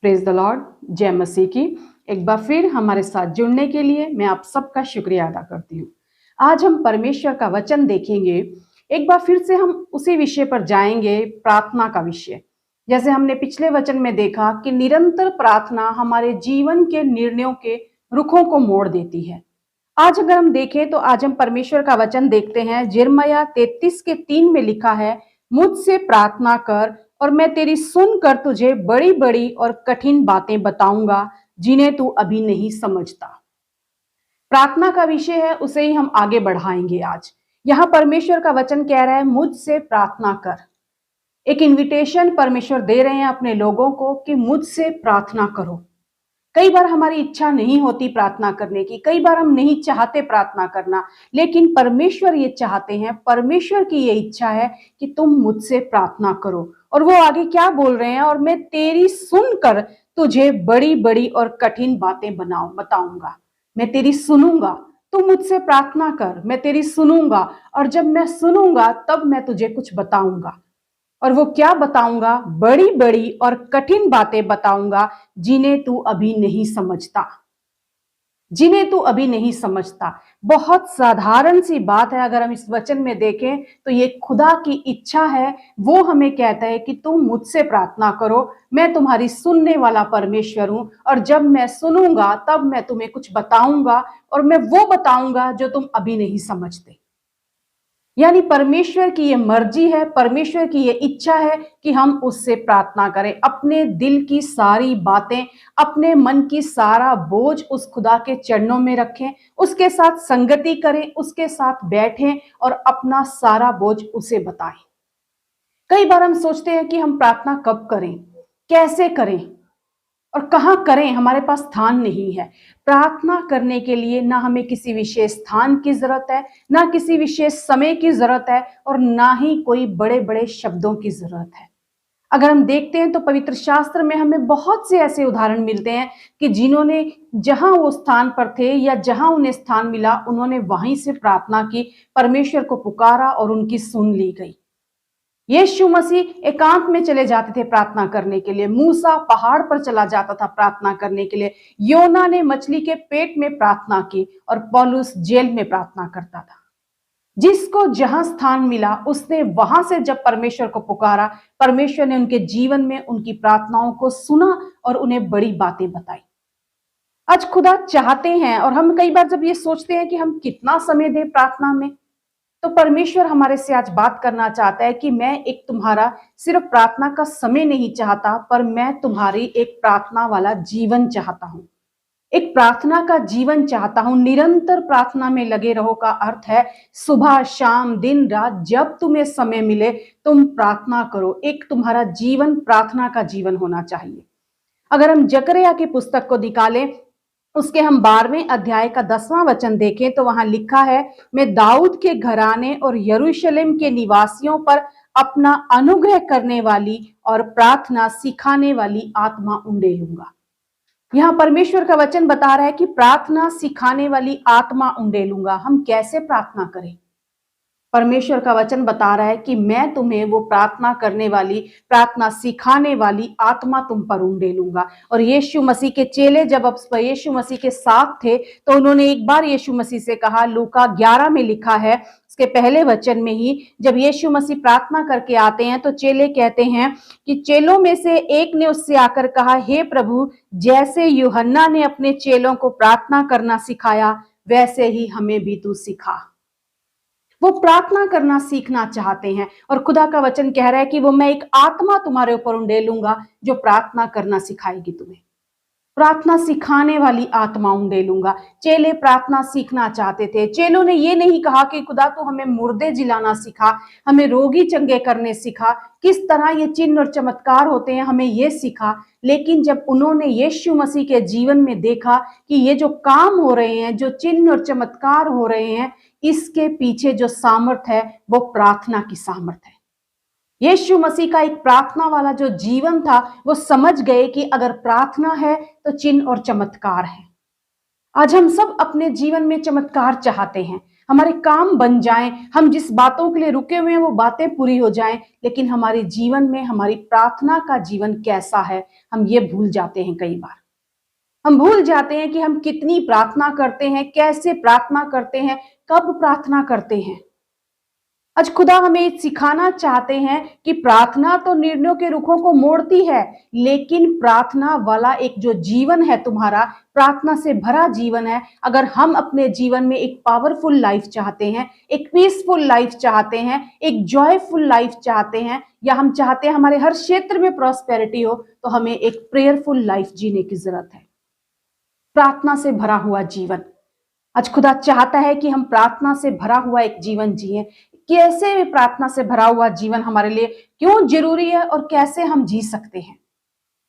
Praise the Lord. जय मसीह की। एक बार फिर हमारे साथ जुड़ने के लिए मैं आप सबका शुक्रिया अदा करती हूँ। आज हम परमेश्वर का वचन देखेंगे। एक बार फिर से हम उसी विषय पर जाएंगे, प्रार्थना का विषय। जैसे हमने पिछले वचन में देखा कि निरंतर प्रार्थना हमारे जीवन के निर्णयों के रुखों को मोड़ देती है। आज अगर हम देखें तो आज हम परमेश्वर का वचन देखते हैं। यिर्मयाह 33:3 में लिखा है, मुझसे प्रार्थना कर और मैं तेरी सुनकर तुझे बड़ी बड़ी और कठिन बातें बताऊंगा जिन्हें तू अभी नहीं समझता। प्रार्थना का विषय है, उसे ही हम आगे बढ़ाएंगे आज। यहाँ परमेश्वर का वचन कह रहा है, मुझसे प्रार्थना कर। एक इनविटेशन परमेश्वर दे रहे हैं अपने लोगों को कि मुझसे प्रार्थना करो। कई बार हमारी इच्छा नहीं होती प्रार्थना करने की, कई बार हम नहीं चाहते प्रार्थना करना, लेकिन परमेश्वर ये चाहते हैं, परमेश्वर की ये इच्छा है कि तुम मुझसे प्रार्थना करो। और वो आगे क्या बोल रहे हैं, और मैं तेरी सुनकर तुझे बड़ी बड़ी और कठिन बातें बताऊंगा। मैं तेरी सुनूंगा, तू मुझसे प्रार्थना कर, मैं तेरी सुनूंगा, और जब मैं सुनूंगा तब मैं तुझे कुछ बताऊंगा। और वो क्या बताऊंगा? बड़ी बड़ी और कठिन बातें बताऊंगा जिन्हें तू अभी नहीं समझता, जिन्हें तू अभी नहीं समझता। बहुत साधारण सी बात है। अगर हम इस वचन में देखें तो ये खुदा की इच्छा है। वो हमें कहता है कि तुम मुझसे प्रार्थना करो, मैं तुम्हारी सुनने वाला परमेश्वर हूं, और जब मैं सुनूंगा तब मैं तुम्हें कुछ बताऊंगा, और मैं वो बताऊंगा जो तुम अभी नहीं समझते। यानी परमेश्वर की ये मर्जी है, परमेश्वर की ये इच्छा है कि हम उससे प्रार्थना करें, अपने दिल की सारी बातें, अपने मन की सारा बोझ उस खुदा के चरणों में रखें, उसके साथ संगति करें, उसके साथ बैठें और अपना सारा बोझ उसे बताएं। कई बार हम सोचते हैं कि हम प्रार्थना कब करें, कैसे करें और कहां करें, हमारे पास स्थान नहीं है। प्रार्थना करने के लिए ना हमें किसी विशेष स्थान की जरूरत है, ना किसी विशेष समय की जरूरत है, और ना ही कोई बड़े बड़े शब्दों की जरूरत है। अगर हम देखते हैं तो पवित्र शास्त्र में हमें बहुत से ऐसे उदाहरण मिलते हैं कि जिन्होंने जहां वो स्थान पर थे या जहां उन्हें स्थान मिला, उन्होंने वहीं से प्रार्थना की, परमेश्वर को पुकारा और उनकी सुन ली गई। यीशु मसीह एकांत में चले जाते थे प्रार्थना करने के लिए, मूसा पहाड़ पर चला जाता था प्रार्थना करने के लिए, योना ने मछली के पेट में प्रार्थना की, और पौलुस जेल में प्रार्थना करता था। जिसको जहां स्थान मिला उसने वहां से जब परमेश्वर को पुकारा, परमेश्वर ने उनके जीवन में उनकी प्रार्थनाओं को सुना और उन्हें बड़ी बातें बताई। आज खुदा चाहते हैं, और हम कई बार जब ये सोचते हैं कि हम कितना समय दें प्रार्थना में, तो परमेश्वर हमारे से आज बात करना चाहता है कि मैं एक तुम्हारा सिर्फ प्रार्थना का समय नहीं चाहता, पर मैं तुम्हारी एक प्रार्थना वाला जीवन चाहता हूं, एक प्रार्थना का जीवन चाहता हूं। निरंतर प्रार्थना में लगे रहो का अर्थ है सुबह शाम दिन रात जब तुम्हें समय मिले तुम प्रार्थना करो। एक तुम्हारा जीवन प्रार्थना का जीवन होना चाहिए। अगर हम जकरिया की पुस्तक को निकालें, उसके हम 12वें अध्याय का 10वां वचन देखें तो वहां लिखा है, मैं दाऊद के घराने और यरूशलेम के निवासियों पर अपना अनुग्रह करने वाली और प्रार्थना सिखाने वाली आत्मा उंडेलूंगा। यहाँ परमेश्वर का वचन बता रहा है कि प्रार्थना सिखाने वाली आत्मा उंडेलूंगा। हम कैसे प्रार्थना करें? परमेश्वर का वचन बता रहा है कि मैं तुम्हें वो प्रार्थना करने वाली, प्रार्थना सिखाने वाली आत्मा तुम पर उंडेलूंगा। और यीशु मसीह के चेले जब अब यीशु मसीह के साथ थे तो उन्होंने एक बार यीशु मसीह से कहा, लूका 11 में लिखा है, उसके पहले वचन में ही, जब यीशु मसीह प्रार्थना करके आते हैं तो चेले कहते हैं कि चेलों में से एक ने उससे आकर कहा, हे प्रभु, जैसे यूहन्ना ने अपने चेलों को प्रार्थना करना सिखाया वैसे ही हमें भी तू सिखा। वो प्रार्थना करना सीखना चाहते हैं, और खुदा का वचन कह रहा है कि वो मैं एक आत्मा तुम्हारे ऊपर उंडेलूंगा जो प्रार्थना करना सिखाएगी तुम्हें। प्रार्थना सिखाने वाली आत्मा उंडेलूंगा। चेले प्रार्थना सीखना चाहते थे। चेलों ने ये नहीं कहा कि खुदा तू हमें मुर्दे जिलाना सिखा, हमें रोगी चंगे करने सिखा, किस तरह ये चिन्ह और चमत्कार होते हैं हमें ये सिखा। लेकिन जब उन्होंने यीशु मसीह के जीवन में देखा कि ये जो काम हो रहे हैं, जो चिन्ह और चमत्कार हो रहे हैं, इसके पीछे जो सामर्थ है वो प्रार्थना की सामर्थ है। यीशु मसीह का एक प्रार्थना वाला जो जीवन था, वो समझ गए कि अगर प्रार्थना है तो चिन्ह और चमत्कार है। आज हम सब अपने जीवन में चमत्कार चाहते हैं, हमारे काम बन जाएं, हम जिस बातों के लिए रुके हुए हैं वो बातें पूरी हो जाएं, लेकिन हमारे जीवन में हमारी प्रार्थना का जीवन कैसा है, हम ये भूल जाते हैं। कई बार हम भूल जाते हैं कि हम कितनी प्रार्थना करते हैं, कैसे प्रार्थना करते हैं, कब प्रार्थना करते हैं। आज खुदा हमें सिखाना चाहते हैं कि प्रार्थना तो निर्णयों के रुखों को मोड़ती है, लेकिन प्रार्थना वाला एक जो जीवन है तुम्हारा, प्रार्थना से भरा जीवन है, अगर हम अपने जीवन में एक पावरफुल लाइफ चाहते हैं, एक पीसफुल लाइफ चाहते हैं, एक जॉयफुल लाइफ चाहते हैं, या हम चाहते हैं हमारे हर क्षेत्र में प्रॉस्पेरिटी हो, तो हमें एक प्रेयरफुल लाइफ जीने की जरूरत है। प्रार्थना से भरा हुआ जीवन, आज खुदा चाहता है कि हम प्रार्थना से भरा हुआ एक जीवन जिए। कैसे प्रार्थना से भरा हुआ जीवन हमारे लिए क्यों जरूरी है और कैसे हम जी सकते हैं।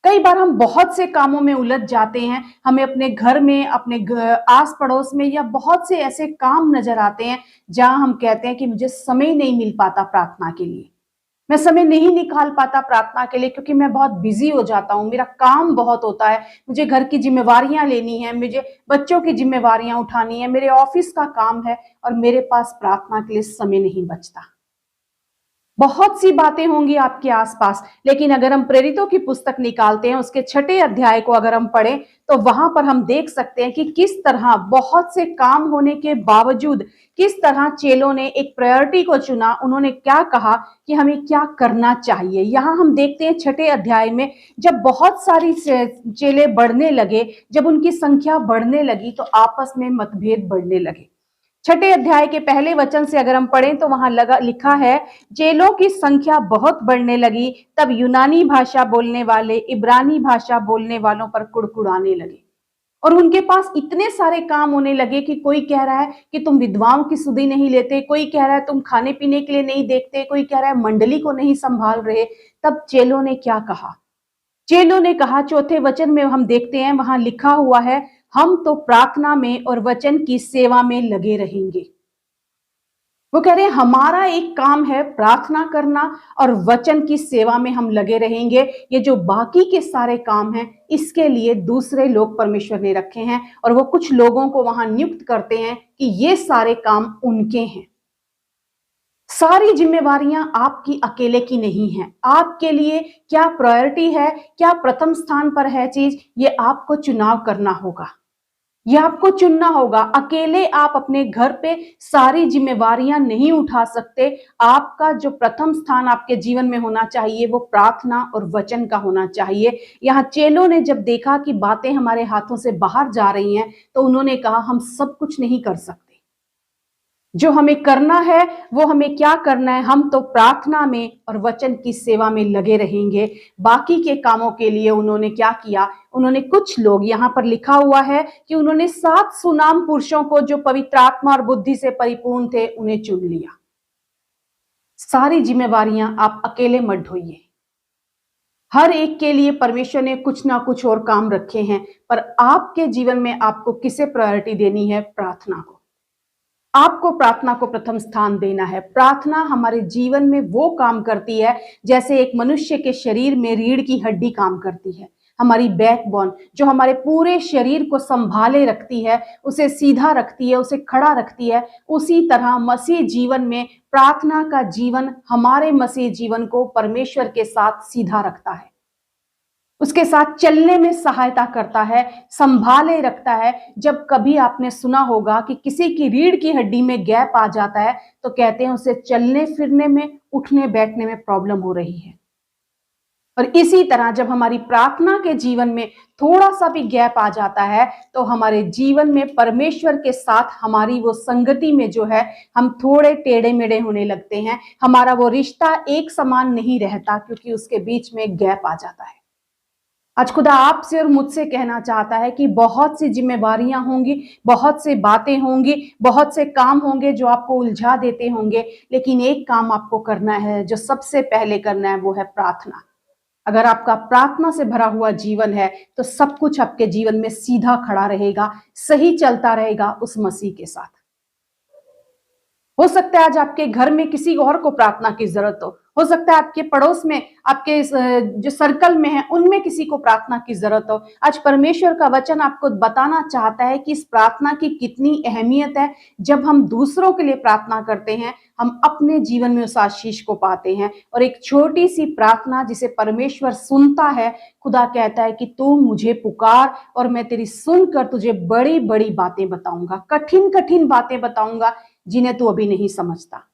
कई बार हम बहुत से कामों में उलझ जाते हैं, हमें अपने घर में, अपने आस पड़ोस में या बहुत से ऐसे काम नजर आते हैं जहां हम कहते हैं कि मुझे समय नहीं मिल पाता प्रार्थना के लिए, मैं समय नहीं निकाल पाता प्रार्थना के लिए क्योंकि मैं बहुत बिजी हो जाता हूँ, मेरा काम बहुत होता है, मुझे घर की जिम्मेवारियां लेनी है, मुझे बच्चों की जिम्मेवारियां उठानी है, मेरे ऑफिस का काम है और मेरे पास प्रार्थना के लिए समय नहीं बचता। बहुत सी बातें होंगी आपके आसपास, लेकिन अगर हम प्रेरितों की पुस्तक निकालते हैं, उसके 6 अध्याय को अगर हम पढ़ें तो वहां पर हम देख सकते हैं कि किस तरह बहुत से काम होने के बावजूद किस तरह चेलों ने एक प्रायोरिटी को चुना, उन्होंने क्या कहा कि हमें क्या करना चाहिए। यहाँ हम देखते हैं 6 अध्याय में जब बहुत सारी चेले बढ़ने लगे, जब उनकी संख्या बढ़ने लगी तो आपस में मतभेद बढ़ने लगे। 6 अध्याय के पहले वचन से अगर हम पढ़ें तो वहां लिखा है, चेलों की संख्या बहुत बढ़ने लगी, तब यूनानी भाषा बोलने वाले इब्रानी भाषा बोलने वालों पर कुड़कुड़ाने लगे और उनके पास इतने सारे काम होने लगे कि कोई कह रहा है कि तुम विधवाओं की सुधि नहीं लेते, कोई कह रहा है तुम खाने पीने के लिए नहीं देखते, कोई कह रहा है मंडली को नहीं संभाल रहे। तब चेलों ने क्या कहा? चेलों ने कहा, 4 वचन में हम देखते हैं, वहां लिखा हुआ है, हम तो प्रार्थना में और वचन की सेवा में लगे रहेंगे। वो कह रहे हैं हमारा एक काम है प्रार्थना करना और वचन की सेवा में हम लगे रहेंगे। ये जो बाकी के सारे काम हैं इसके लिए दूसरे लोग परमेश्वर ने रखे हैं और वो कुछ लोगों को वहां नियुक्त करते हैं कि ये सारे काम उनके हैं। सारी जिम्मेवारियां आपकी अकेले की नहीं हैं। आपके लिए क्या प्रायोरिटी है, क्या प्रथम स्थान पर है चीज, ये आपको चुनाव करना होगा, ये आपको चुनना होगा। अकेले आप अपने घर पे सारी जिम्मेवारियां नहीं उठा सकते। आपका जो प्रथम स्थान आपके जीवन में होना चाहिए वो प्रार्थना और वचन का होना चाहिए। यहाँ चेलों ने जब देखा कि बातें हमारे हाथों से बाहर जा रही हैं तो उन्होंने कहा, हम सब कुछ नहीं कर सकते, जो हमें करना है वो हमें क्या करना है, हम तो प्रार्थना में और वचन की सेवा में लगे रहेंगे। बाकी के कामों के लिए उन्होंने क्या किया, उन्होंने कुछ लोग, यहां पर लिखा हुआ है कि उन्होंने 7 सुनाम पुरुषों को जो पवित्र आत्मा और बुद्धि से परिपूर्ण थे उन्हें चुन लिया। सारी जिम्मेवारियां आप अकेले मत ढोइए। हर एक के लिए परमेश्वर ने कुछ ना कुछ और काम रखे हैं, पर आपके जीवन में आपको किसे प्रायोरिटी देनी है? प्रार्थना को। आपको प्रार्थना को प्रथम स्थान देना है। प्रार्थना हमारे जीवन में वो काम करती है जैसे एक मनुष्य के शरीर में रीढ़ की हड्डी काम करती है, हमारी बैकबोन जो हमारे पूरे शरीर को संभाले रखती है, उसे सीधा रखती है, उसे खड़ा रखती है। उसी तरह मसीह जीवन में प्रार्थना का जीवन हमारे मसीह जीवन को परमेश्वर के साथ सीधा रखता है, उसके साथ चलने में सहायता करता है, संभाले रखता है। जब कभी आपने सुना होगा कि किसी की रीढ़ की हड्डी में गैप आ जाता है तो कहते हैं उसे चलने फिरने में, उठने बैठने में प्रॉब्लम हो रही है। और इसी तरह जब हमारी प्रार्थना के जीवन में थोड़ा सा भी गैप आ जाता है तो हमारे जीवन में परमेश्वर के साथ हमारी वो संगति में जो है हम थोड़े टेढ़े मेढ़े होने लगते हैं, हमारा वो रिश्ता एक समान नहीं रहता क्योंकि उसके बीच में गैप आ जाता है। आज खुदा आपसे और मुझसे कहना चाहता है कि बहुत सी जिम्मेवारियां होंगी, बहुत से बातें होंगी, बहुत से काम होंगे जो आपको उलझा देते होंगे, लेकिन एक काम आपको करना है, जो सबसे पहले करना है वो है प्रार्थना। अगर आपका प्रार्थना से भरा हुआ जीवन है तो सब कुछ आपके जीवन में सीधा खड़ा रहेगा, सही चलता रहेगा उस मसीह के साथ। हो सकता है आज आपके घर में किसी और को प्रार्थना की जरूरत हो सकता है आपके पड़ोस में, आपके जो सर्कल में है, उनमें किसी को प्रार्थना की जरूरत हो। आज परमेश्वर का वचन आपको बताना चाहता है कि इस प्रार्थना की कितनी अहमियत है। जब हम दूसरों के लिए प्रार्थना करते हैं, हम अपने जीवन में उस आशीष को पाते हैं। और एक छोटी सी प्रार्थना जिसे परमेश्वर सुनता है, खुदा कहता है कि तू मुझे पुकार और मैं तेरी सुनकर तुझे बड़ी बड़ी बातें बताऊंगा, कठिन कठिन बातें बताऊंगा जिन्हें तू अभी नहीं समझता।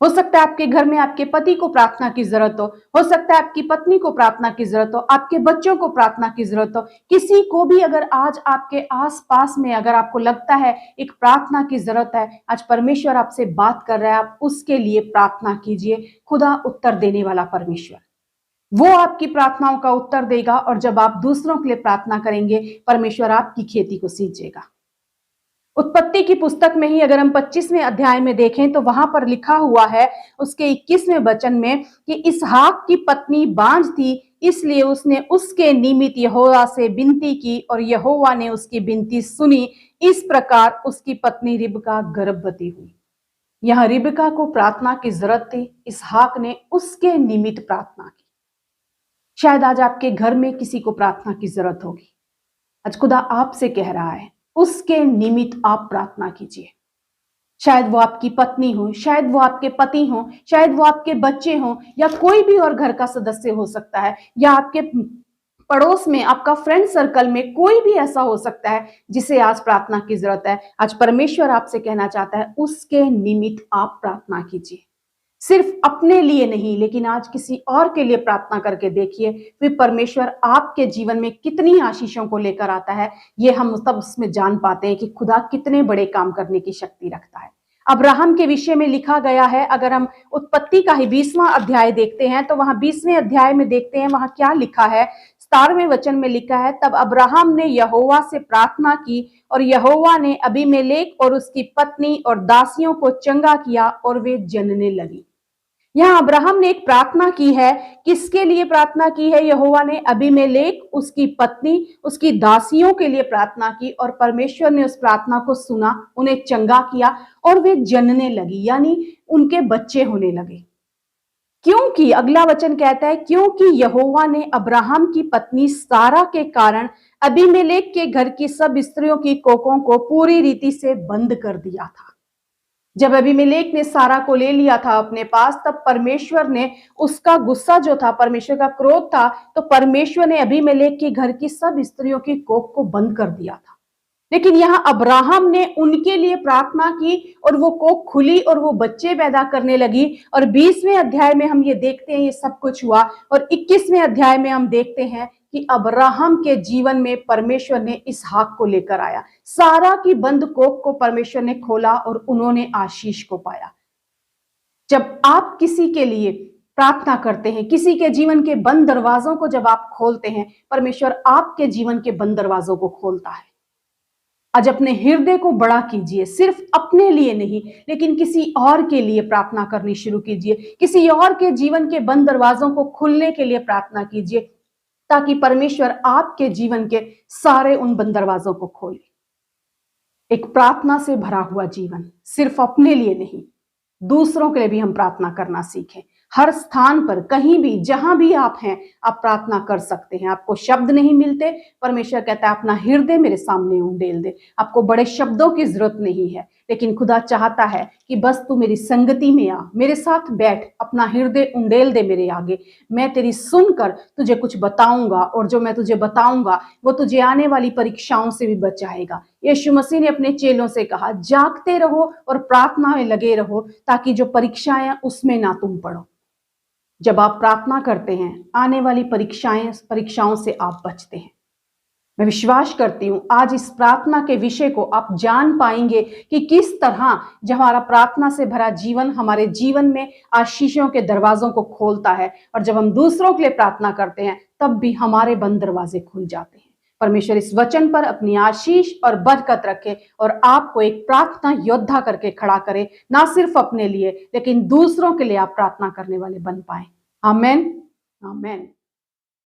हो सकता है आपके घर में आपके पति को प्रार्थना की जरूरत हो सकता है आपकी पत्नी को प्रार्थना की जरूरत हो, आपके बच्चों को प्रार्थना की जरूरत हो, किसी को भी अगर आज आपके आसपास में अगर आपको लगता है एक प्रार्थना की जरूरत है, आज परमेश्वर आपसे बात कर रहा है, आप उसके लिए प्रार्थना कीजिए। खुदा उत्तर देने वाला परमेश्वर, वो आपकी प्रार्थनाओं का उत्तर देगा। और जब आप दूसरों के लिए प्रार्थना करेंगे, परमेश्वर आपकी खेती को सींचेगा। उत्पत्ति की पुस्तक में ही अगर हम 25वें अध्याय में देखें तो वहां पर लिखा हुआ है उसके 21वें वचन में कि इसहाक की पत्नी बांझ थी, इसलिए उसने उसके निमित्त यहोवा से विनती की और यहोवा ने उसकी विनती सुनी। इस प्रकार उसकी पत्नी रिबका गर्भवती हुई। यहां रिबका को प्रार्थना की जरूरत थी, इसहाक ने उसके निमित्त प्रार्थना की। शायद आज आपके घर में किसी को प्रार्थना की जरूरत होगी। आज खुदा आपसे कह रहा है उसके निमित्त आप प्रार्थना कीजिए। शायद वो आपकी पत्नी हो, शायद वो आपके पति हो, शायद वो आपके बच्चे हो, या कोई भी और घर का सदस्य हो सकता है, या आपके पड़ोस में, आपका फ्रेंड सर्कल में कोई भी ऐसा हो सकता है जिसे आज प्रार्थना की जरूरत है। आज परमेश्वर आपसे कहना चाहता है उसके निमित्त आप प्रार्थना कीजिए। सिर्फ अपने लिए नहीं, लेकिन आज किसी और के लिए प्रार्थना करके देखिए, फिर परमेश्वर आपके जीवन में कितनी आशीषों को लेकर आता है। ये हम तब उसमें जान पाते हैं कि खुदा कितने बड़े काम करने की शक्ति रखता है। अब्राहम के विषय में लिखा गया है, अगर हम उत्पत्ति का ही 20वां अध्याय देखते हैं तो वहां 20वें अध्याय में देखते हैं वहां क्या लिखा है। 17वें वचन में लिखा है, तब अब्राहम ने यहोवा से प्रार्थना की और यहोवा ने अबीमेलेक और उसकी पत्नी और दासियों को चंगा किया और वे जनने लगी। यहाँ अब्राहम ने एक प्रार्थना की है। किसके लिए प्रार्थना की है? यहोवा ने अबीमेलेक, उसकी पत्नी, उसकी दासियों के लिए प्रार्थना की और परमेश्वर ने उस प्रार्थना को सुना, उन्हें चंगा किया और वे जनने लगी, यानी उनके बच्चे होने लगे। क्योंकि अगला वचन कहता है, क्योंकि यहोवा ने अब्राहम की पत्नी सारा के कारण अबीमेलेक के घर की सब स्त्रियों की कोखों को पूरी रीति से बंद कर दिया था। जब अबीमेलेक ने सारा को ले लिया था अपने पास, तब परमेश्वर ने उसका गुस्सा जो था, परमेश्वर का क्रोध था, तो परमेश्वर ने अबीमेलेक के घर की सब स्त्रियों की कोख को बंद कर दिया था। लेकिन यहाँ अब्राहम ने उनके लिए प्रार्थना की और वो कोख खुली और वो बच्चे पैदा करने लगी। और 20वें अध्याय में हम ये देखते हैं ये सब कुछ हुआ। और 21वें अध्याय में हम देखते हैं कि अब्राहम के जीवन में परमेश्वर ने इसहाक को लेकर आया। सारा की बंद कोख को परमेश्वर ने खोला और उन्होंने आशीष को पाया। जब आप किसी के लिए प्रार्थना करते हैं, किसी के जीवन के बंद दरवाजों को जब आप खोलते हैं, परमेश्वर आपके जीवन के बंद दरवाजों को खोलता है। आज अपने हृदय को बड़ा कीजिए, सिर्फ अपने लिए नहीं लेकिन किसी और के लिए प्रार्थना करनी शुरू कीजिए। किसी और के जीवन के बंद दरवाजों को खुलने के लिए प्रार्थना कीजिए, ताकि परमेश्वर आपके जीवन के सारे उन बंद दरवाजों को खोले। एक प्रार्थना से भरा हुआ जीवन, सिर्फ अपने लिए नहीं, दूसरों के लिए भी हम प्रार्थना करना सीखें। हर स्थान पर, कहीं भी, जहां भी आप हैं, आप प्रार्थना कर सकते हैं। आपको शब्द नहीं मिलते, परमेश्वर कहता है अपना हृदय मेरे सामने उंडेल दे। आपको बड़े शब्दों की जरूरत नहीं है, लेकिन खुदा चाहता है कि बस तू मेरी संगति में आ, मेरे साथ बैठ, अपना हृदय उंडेल दे मेरे आगे। मैं तेरी सुनकर तुझे कुछ बताऊंगा और जो मैं तुझे बताऊंगा वो तुझे आने वाली परीक्षाओं से भी बचाएगा। यीशु मसीह ने अपने चेलों से कहा, जागते रहो और प्रार्थना में लगे रहो, ताकि जो परीक्षाएं उसमें ना तुम पड़ो। जब आप प्रार्थना करते हैं, आने वाली परीक्षाओं से आप बचते हैं। मैं विश्वास करती हूं आज इस प्रार्थना के विषय को आप जान पाएंगे कि किस तरह जब हमारा प्रार्थना से भरा जीवन हमारे जीवन में आशीषों के दरवाजों को खोलता है, और जब हम दूसरों के लिए प्रार्थना करते हैं तब भी हमारे बंद दरवाजे खुल जाते हैं। परमेश्वर इस वचन पर अपनी आशीष और बरकत रखे और आपको एक प्रार्थना योद्धा करके खड़ा करे, ना सिर्फ अपने लिए लेकिन दूसरों के लिए आप प्रार्थना करने वाले बन पाए। आमेन, आमेन।